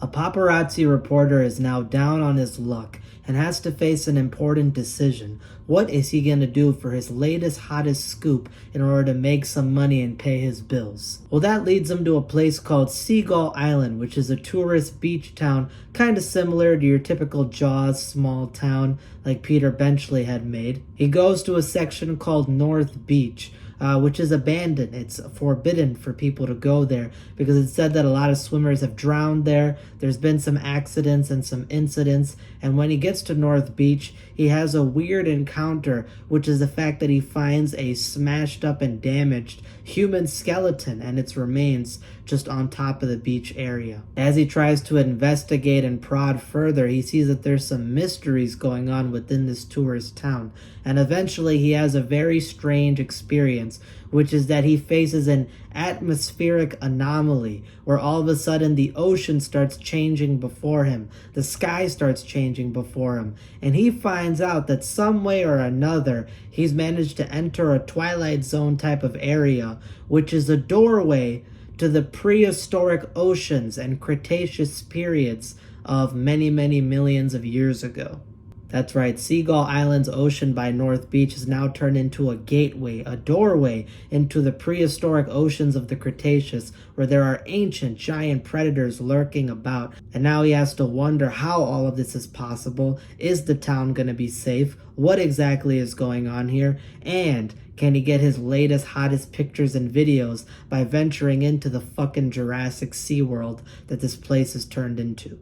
A paparazzi reporter is now down on his luck and has to face an important decision. What is he going to do for his latest, hottest scoop in order to make some money and pay his bills? Well, that leads him to a place called Seagull Island, which is a tourist beach town, kind of similar to your typical Jaws small town like Peter Benchley had made. He goes to a section called North Beach, which is abandoned. It's forbidden for people to go there because it's said that a lot of swimmers have drowned there. There's been some accidents and some incidents. And when he gets to North Beach, he has a weird encounter, which is the fact that he finds a smashed up and damaged human skeleton and its remains just on top of the beach area. As he tries to investigate and prod further, he sees that there's some mysteries going on within this tourist town. And eventually he has a very strange experience, which is that he faces an atmospheric anomaly where all of a sudden the ocean starts changing before him, the sky starts changing before him, and he finds out that some way or another he's managed to enter a Twilight Zone type of area, which is a doorway to the prehistoric oceans and Cretaceous periods of many, many millions of years ago. That's right, Seagull Island's ocean by North Beach has now turned into a gateway, a doorway into the prehistoric oceans of the Cretaceous, where there are ancient giant predators lurking about. And now he has to wonder how all of this is possible. Is the town going to be safe? What exactly is going on here? And can he get his latest, hottest pictures and videos by venturing into the fucking Jurassic SeaWorld that this place has turned into?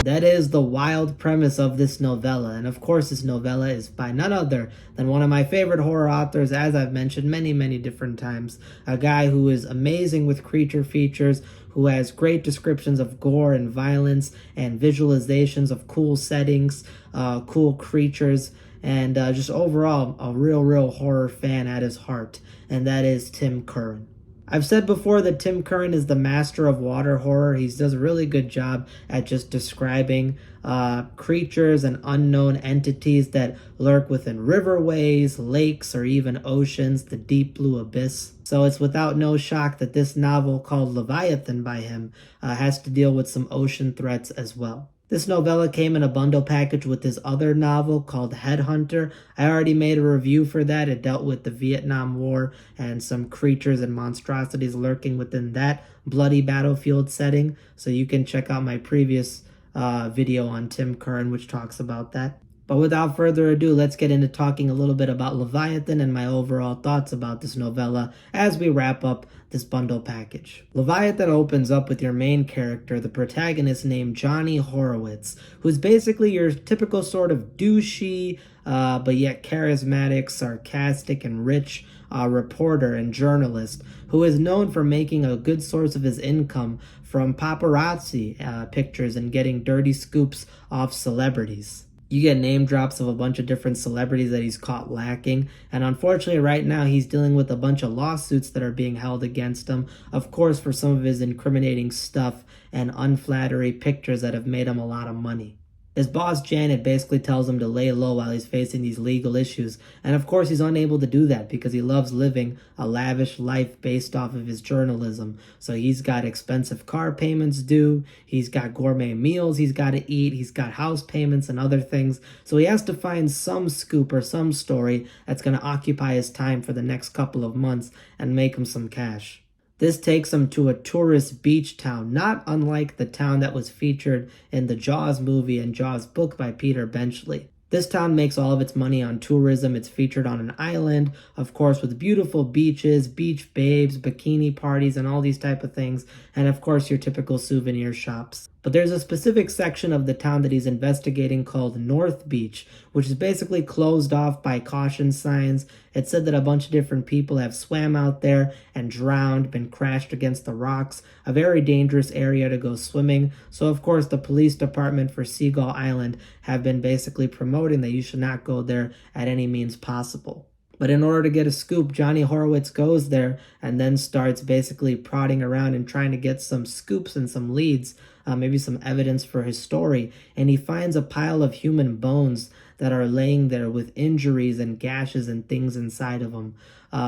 That is the wild premise of this novella, and of course this novella is by none other than one of my favorite horror authors, as I've mentioned many different times, a guy who is amazing with creature features, who has great descriptions of gore and violence and visualizations of cool settings, cool creatures, and just overall a real horror fan at his heart, and that is Tim Curran. I've said before that Tim Curran is the master of water horror. He does a really good job at just describing creatures and unknown entities that lurk within riverways, lakes, or even oceans, the deep blue abyss. So it's without no shock that this novel called Leviathan by him has to deal with some ocean threats as well. This novella came in a bundle package with his other novel called Headhunter. I already made a review for that. It dealt with the Vietnam War and some creatures and monstrosities lurking within that bloody battlefield setting. So you can check out my previous video on Tim Curran, which talks about that. But without further ado, let's get into talking a little bit about Leviathan and my overall thoughts about this novella as we wrap up this bundle package. Leviathan opens up with your main character, the protagonist named Johnny Horowitz, who's basically your typical sort of douchey, but yet charismatic, sarcastic, and rich reporter and journalist who is known for making a good source of his income from paparazzi pictures and getting dirty scoops off celebrities. You get name drops of a bunch of different celebrities that he's caught lacking. And unfortunately, right now, he's dealing with a bunch of lawsuits that are being held against him, of course, for some of his incriminating stuff and unflattering pictures that have made him a lot of money. His boss, Janet, basically tells him to lay low while he's facing these legal issues. And of course, he's unable to do that because he loves living a lavish life based off of his journalism. So he's got expensive car payments due. He's got gourmet meals he's got to eat. He's got house payments and other things. So he has to find some scoop or some story that's going to occupy his time for the next couple of months and make him some cash. This takes him to a tourist beach town, not unlike the town that was featured in the Jaws movie and Jaws book by Peter Benchley. This town makes all of its money on tourism. It's featured on an island, of course, with beautiful beaches, beach babes, bikini parties, and all these type of things, and of course your typical souvenir shops. But there's a specific section of the town that he's investigating called North Beach, which is basically closed off by caution signs. It said that a bunch of different people have swam out there and drowned, been crashed against the rocks, a very dangerous area to go swimming. So of course the police department for Seagull Island have been basically promoting that you should not go there at any means possible. But in order to get a scoop, Johnny Horowitz goes there and then starts basically prodding around and trying to get some scoops and some leads maybe some evidence for his story, and he finds a pile of human bones that are laying there with injuries and gashes and things inside of them.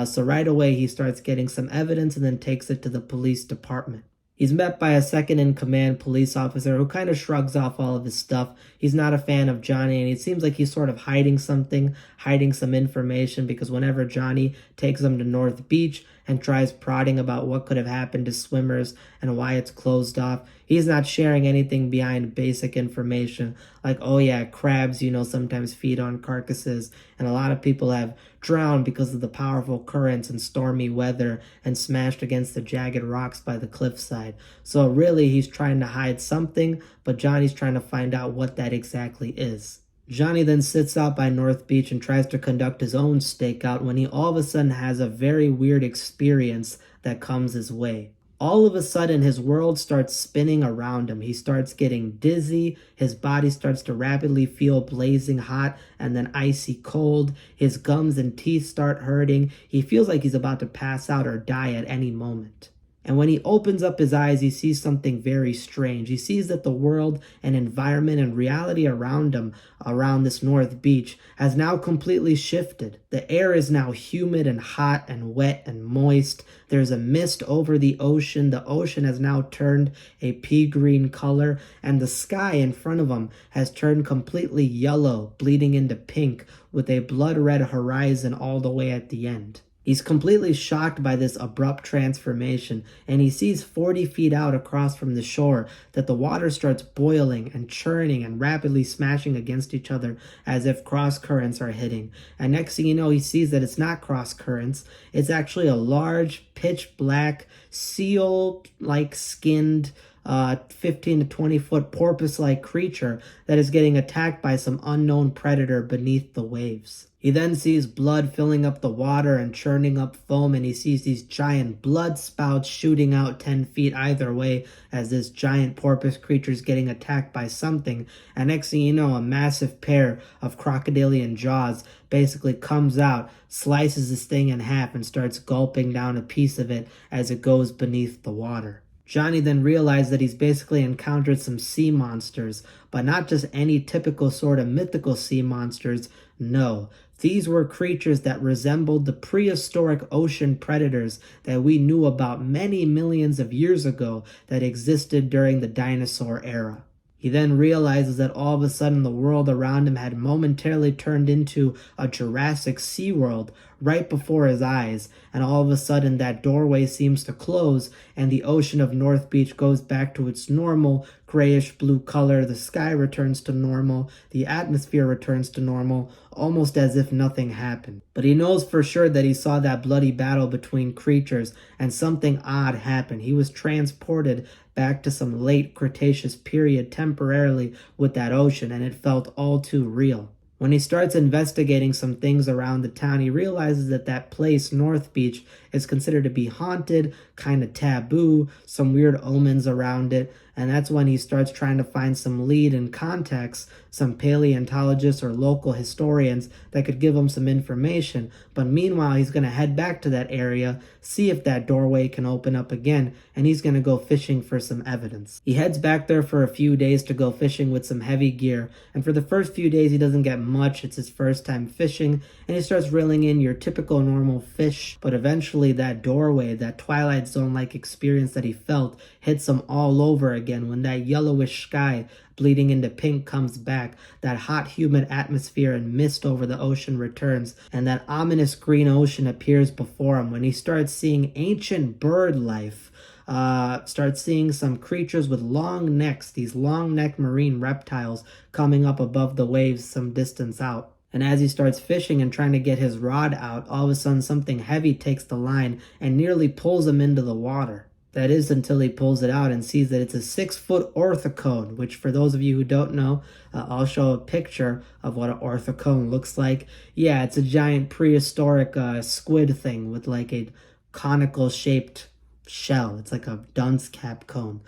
So right away he starts getting some evidence and then takes it to the police department. He's met by a second-in-command police officer who kind of shrugs off all of his stuff. He's not a fan of Johnny, and it seems like he's sort of hiding something, hiding some information, because whenever Johnny takes him to North Beach and tries prodding about what could have happened to swimmers and why it's closed off, he's not sharing anything behind basic information like, oh yeah, crabs, sometimes feed on carcasses, and a lot of people have drowned because of the powerful currents and stormy weather and smashed against the jagged rocks by the cliffside. So really, he's trying to hide something, but Johnny's trying to find out what that exactly is. Johnny then sits out by North Beach and tries to conduct his own stakeout when he all of a sudden has a very weird experience that comes his way. All of a sudden, his world starts spinning around him. He starts getting dizzy. His body starts to rapidly feel blazing hot and then icy cold. His gums and teeth start hurting. He feels like he's about to pass out or die at any moment. And when he opens up his eyes, he sees something very strange. He sees that the world and environment and reality around him, around this North Beach, has now completely shifted. The air is now humid and hot and wet and moist. There's a mist over the ocean. The ocean has now turned a pea green color, and the sky in front of him has turned completely yellow, bleeding into pink, with a blood red horizon all the way at the end. He's completely shocked by this abrupt transformation, and he sees 40 feet out across from the shore that the water starts boiling and churning and rapidly smashing against each other as if cross currents are hitting. And next thing you know, he sees that it's not cross currents. It's actually a large, pitch black, seal-like skinned 15 to 20 foot porpoise-like creature that is getting attacked by some unknown predator beneath the waves. He then sees blood filling up the water and churning up foam, and he sees these giant blood spouts shooting out 10 feet either way as this giant porpoise creature is getting attacked by something. And next thing you know, a massive pair of crocodilian jaws basically comes out, slices this thing in half, and starts gulping down a piece of it as it goes beneath the water. Johnny then realized that he's basically encountered some sea monsters, but not just any typical sort of mythical sea monsters. No, these were creatures that resembled the prehistoric ocean predators that we knew about many millions of years ago that existed during the dinosaur era. He then realizes that all of a sudden the world around him had momentarily turned into a Jurassic SeaWorld right before his eyes, and all of a sudden that doorway seems to close and the ocean of North Beach goes back to its normal grayish blue color, the sky returns to normal, the atmosphere returns to normal, almost as if nothing happened. But he knows for sure that he saw that bloody battle between creatures and something odd happened. He was transported back to some late Cretaceous period temporarily with that ocean, and it felt all too real. When he starts investigating some things around the town, he realizes that that place, North Beach, is considered to be haunted, kind of taboo, some weird omens around it, and that's when he starts trying to find some lead and contacts, some paleontologists or local historians that could give him some information. But meanwhile, he's going to head back to that area, see if that doorway can open up again, and he's going to go fishing for some evidence. He heads back there for a few days to go fishing with some heavy gear, and for the first few days he doesn't get much. It's his first time fishing, and he starts reeling in your typical normal fish, but eventually that doorway, that Twilight Zone-like experience that he felt, hits him all over again when that yellowish sky bleeding into pink comes back, that hot humid atmosphere and mist over the ocean returns, and that ominous green ocean appears before him when he starts seeing ancient bird life. Starts seeing some creatures with long necks, these long neck marine reptiles coming up above the waves some distance out. And as he starts fishing and trying to get his rod out, all of a sudden something heavy takes the line and nearly pulls him into the water. That is until he pulls it out and sees that it's a 6-foot orthocone, which for those of you who don't know, I'll show a picture of what an orthocone looks like. Yeah, it's a giant prehistoric squid thing with like a conical shaped shell. It's like a dunce cap cone.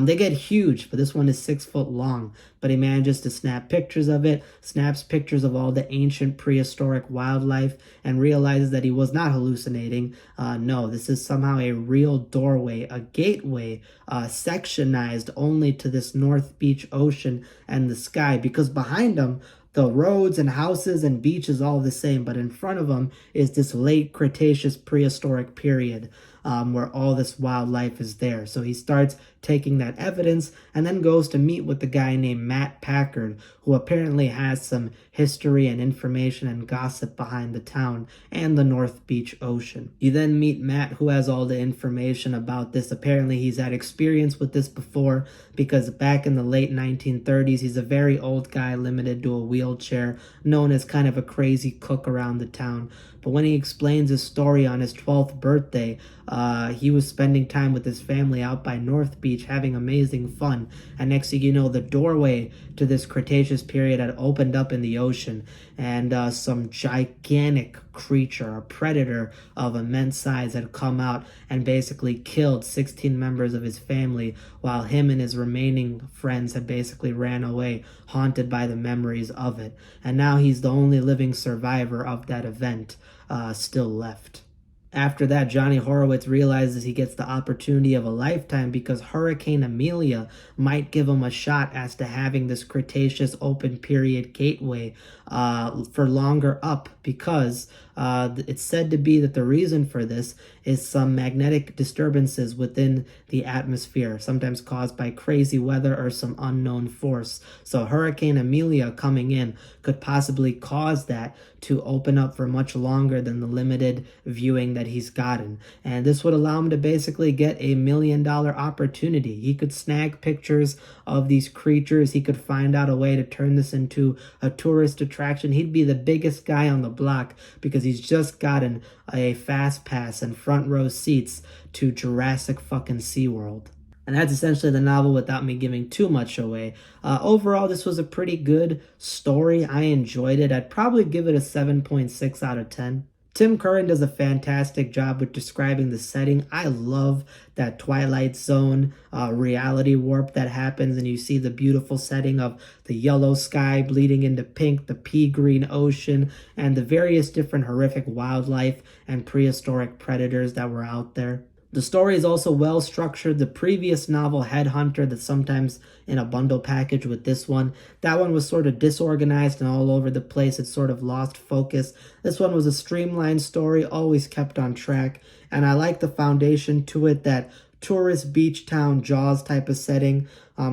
They get huge, but this one is 6 foot long. But he manages to snap pictures of it, snaps pictures of all the ancient prehistoric wildlife, and realizes that he was not hallucinating. No, this is somehow a real doorway, a gateway, sectionized only to this North Beach ocean and the sky, because behind him, the roads and houses and beach is all the same, but in front of them is this late Cretaceous prehistoric period, where all this wildlife is there. So he starts taking that evidence and then goes to meet with the guy named Matt Packard, who apparently has some history and information and gossip behind the town and the North Beach Ocean. You then meet Matt, who has all the information about this. Apparently he's had experience with this before, because back in the late 1930s, he's a very old guy limited to a wheelchair, known as kind of a crazy cook around the town. But when he explains his story on his 12th birthday, he was spending time with his family out by North Beach having amazing fun. And next thing you know, the doorway to this Cretaceous period had opened up in the ocean, and some gigantic creature, a predator of immense size, had come out and basically killed 16 members of his family, while him and his remaining friends had basically ran away, haunted by the memories of it. And now he's the only living survivor of that event still left. After that, Johnny Horowitz realizes he gets the opportunity of a lifetime, because Hurricane Amelia might give him a shot as to having this Cretaceous open period gateway for longer up, because it's said to be that the reason for this is some magnetic disturbances within the atmosphere, sometimes caused by crazy weather or some unknown force. So Hurricane Amelia coming in could possibly cause that to open up for much longer than the limited viewing that he's gotten. And this would allow him to basically get $1 million opportunity. He could snag pictures of these creatures. He could find out a way to turn this into a tourist attraction. He'd be the biggest guy on the block, because he's just gotten a fast pass and front row seats to Jurassic fucking SeaWorld. And that's essentially the novel without me giving too much away. Overall, this was a pretty good story. I enjoyed it. I'd probably give it a 7.6 out of 10. Tim Curran does a fantastic job with describing the setting. I love that Twilight Zone reality warp that happens, and you see the beautiful setting of the yellow sky bleeding into pink, the pea green ocean, and the various different horrific wildlife and prehistoric predators that were out there. The story is also well structured. The previous novel, Headhunter, that's sometimes in a bundle package with this one, that one was sort of disorganized and all over the place. It sort of lost focus. This one was a streamlined story, always kept on track. And I like the foundation to it, that tourist beach town Jaws type of setting.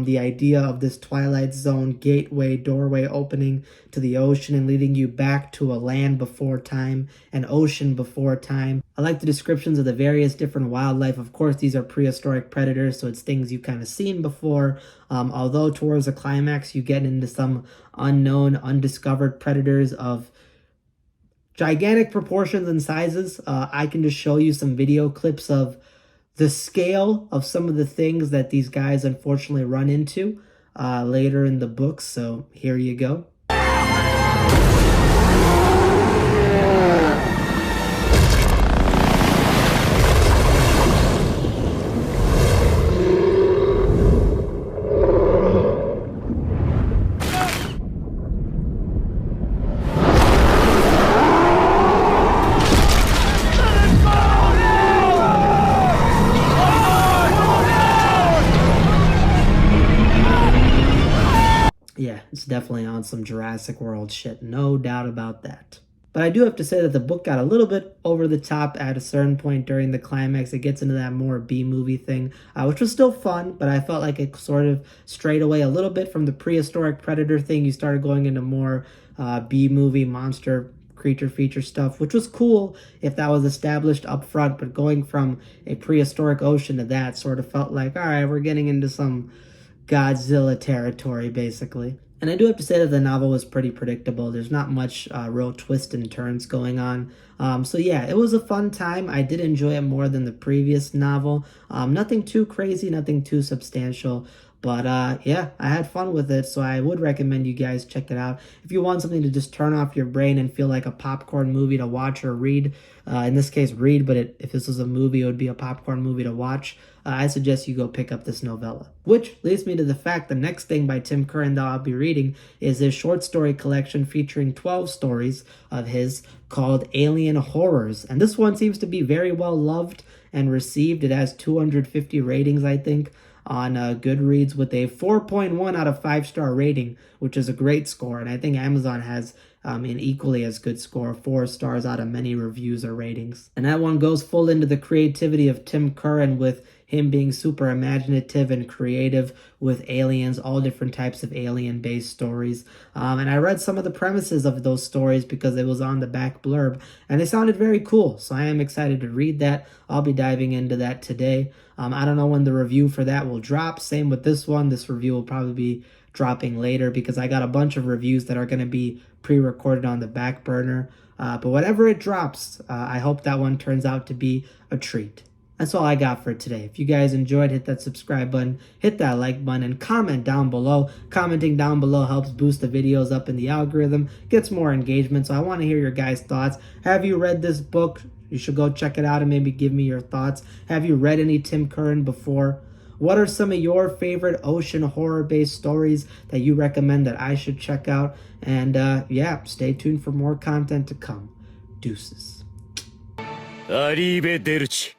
The idea of this Twilight Zone gateway, doorway opening to the ocean and leading you back to a land before time, an ocean before time. I like the descriptions of the various different wildlife. Of course, these are prehistoric predators, so it's things you've kind of seen before. Although towards the climax, you get into some unknown, undiscovered predators of gigantic proportions and sizes. I can just show you some video clips of the scale of some of the things that these guys unfortunately run into later in the book. So here you go. Yeah, it's definitely on some Jurassic World shit, no doubt about that. But I do have to say that the book got a little bit over the top at a certain point during the climax. It gets into that more B-movie thing, which was still fun, but I felt like it sort of strayed away a little bit from the prehistoric predator thing. You started going into more B-movie monster creature feature stuff, which was cool if that was established up front, but going from a prehistoric ocean to that sort of felt like, all right, we're getting into some Godzilla territory, basically. And I do have to say that the novel was pretty predictable. There's not much real twists and turns going on. So yeah, it was a fun time. I did enjoy it more than the previous novel. Nothing too crazy, nothing too substantial. But yeah, I had fun with it, so I would recommend you guys check it out. If you want something to just turn off your brain and feel like a popcorn movie to watch or read, in this case read, but if this was a movie, it would be a popcorn movie to watch. I suggest you go pick up this novella. Which leads me to the fact the next thing by Tim Curran that I'll be reading is his short story collection featuring 12 stories of his called Alien Horrors. And this one seems to be very well loved and received. It has 250 ratings, I think, on Goodreads with a 4.1 out of 5-star rating, which is a great score. And I think Amazon has an equally as good score, 4 stars out of many reviews or ratings. And that one goes full into the creativity of Tim Curran, with him being super imaginative and creative with aliens, all different types of alien-based stories. And I read some of the premises of those stories because it was on the back blurb, and they sounded very cool. So I am excited to read that. I'll be diving into that today. I don't know when the review for that will drop. Same with this one. This review will probably be dropping later because I got a bunch of reviews that are going to be pre-recorded on the back burner. But whenever it drops, I hope that one turns out to be a treat. That's all I got for today. If you guys enjoyed, hit that subscribe button, hit that like button, and comment down below. Commenting down below helps boost the videos up in the algorithm, gets more engagement, so I want to hear your guys' thoughts. Have you read this book? You should go check it out and maybe give me your thoughts. Have you read any Tim Curran before? What are some of your favorite ocean horror-based stories that you recommend that I should check out? And yeah, stay tuned for more content to come. Deuces. Arrivederci.